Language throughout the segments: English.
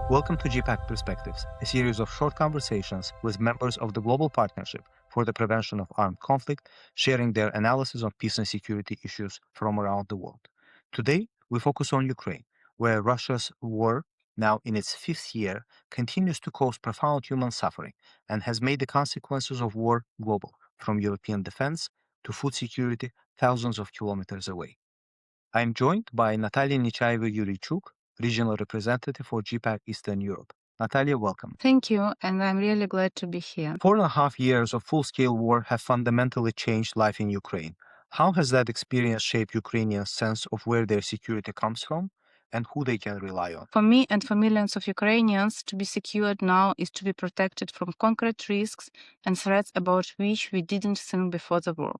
Welcome to GPPAC Perspectives, a series of short conversations with members of the Global Partnership for the Prevention of Armed Conflict, sharing their analysis of peace and security issues from around the world. Today, we focus on Ukraine, where Russia's war, now in its fifth year, continues to cause profound human suffering and has made the consequences of war global, from European defense to food security thousands of kilometers away. I am joined by Nataliia Nechaieva-Yuriichuk, Regional Representative for GPPAC Eastern Europe. Nataliia, welcome. Thank you, and I'm really glad to be here. 4.5 years of full-scale war have fundamentally changed life in Ukraine. How has that experience shaped Ukrainians' sense of where their security comes from and who they can rely on? For me and for millions of Ukrainians, to be secured now is to be protected from concrete risks and threats about which we didn't think before the war.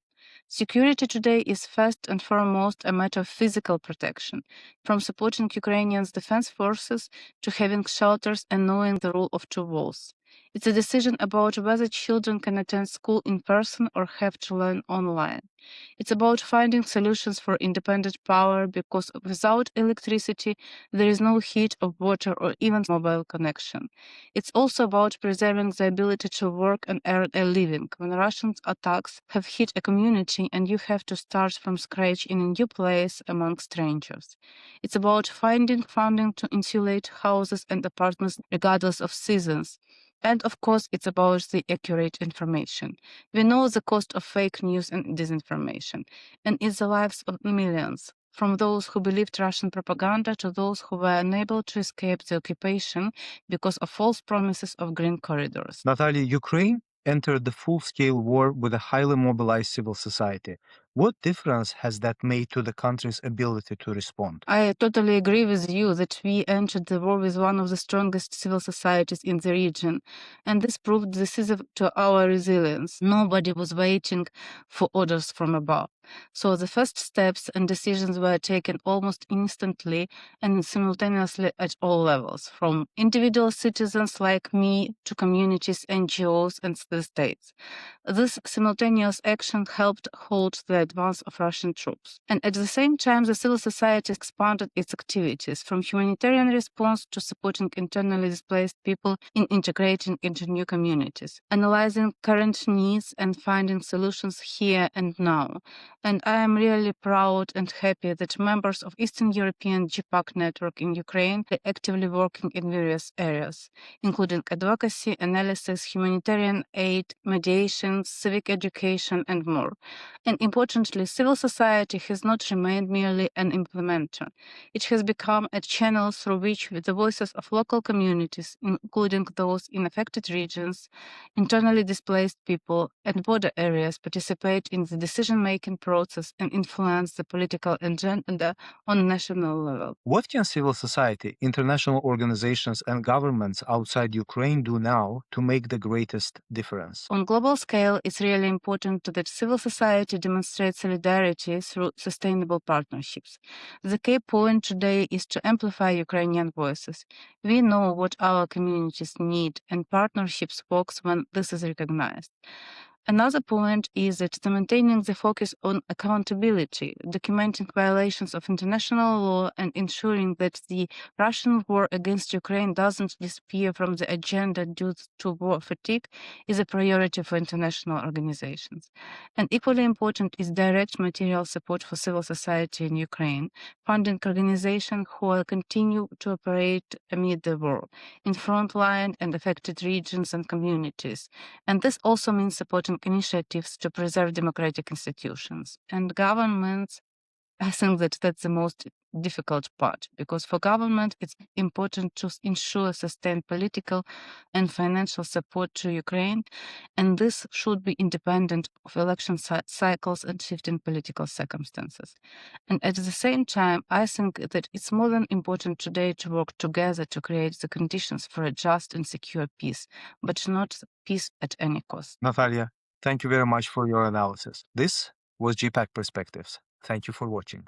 Security today is first and foremost a matter of physical protection, from supporting Ukrainians' defense forces to having shelters and knowing the rule of two walls. It's a decision about whether children can attend school in person or have to learn online. It's about finding solutions for independent power because without electricity, there is no heat or water or even mobile connection. It's also about preserving the ability to work and earn a living when Russian attacks have hit a community and you have to start from scratch in a new place among strangers. It's about finding funding to insulate houses and apartments regardless of seasons. And of course, it's about the accurate information. We know the cost of fake news and disinformation, and it's the lives of millions, from those who believed Russian propaganda to those who were unable to escape the occupation because of false promises of green corridors. Nataliia, Ukraine entered the full-scale war with a highly mobilized civil society. What difference has that made to the country's ability to respond? I totally agree with you that we entered the war with one of the strongest civil societies in the region, and this proved decisive to our resilience. Nobody was waiting for orders from above. So the first steps and decisions were taken almost instantly and simultaneously at all levels, from individual citizens like me to communities, NGOs, and the states. This simultaneous action helped halt the advance of Russian troops. And at the same time, the civil society expanded its activities, from humanitarian response to supporting internally displaced people in integrating into new communities, analyzing current needs and finding solutions here and now. And I am really proud and happy that members of Eastern European GPPAC network in Ukraine are actively working in various areas, including advocacy, analysis, humanitarian aid, mediation, civic education, and more. And importantly, civil society has not remained merely an implementer. It has become a channel through which the voices of local communities, including those in affected regions, internally displaced people, and border areas, participate in the decision-making process and influence the political agenda on national level. What can civil society, international organizations, and governments outside Ukraine do now to make the greatest difference? On global scale, it's really important that civil society demonstrates solidarity through sustainable partnerships. The key point today is to amplify Ukrainian voices. We know what our communities need, and partnerships works when this is recognized. Another point is that maintaining the focus on accountability, documenting violations of international law, and ensuring that the Russian war against Ukraine doesn't disappear from the agenda due to war fatigue is a priority for international organizations. And equally important is direct material support for civil society in Ukraine, funding organizations who will continue to operate amid the war, in frontline and affected regions and communities. And this also means supporting initiatives to preserve democratic institutions. And governments, I think that that's the most difficult part, because for government, it's important to ensure sustained political and financial support to Ukraine, and this should be independent of election cycles and shifting political circumstances. And at the same time, I think that it's more than important today to work together to create the conditions for a just and secure peace, but not peace at any cost. Nataliia, thank you very much for your analysis. This was GPPAC Perspectives. Thank you for watching.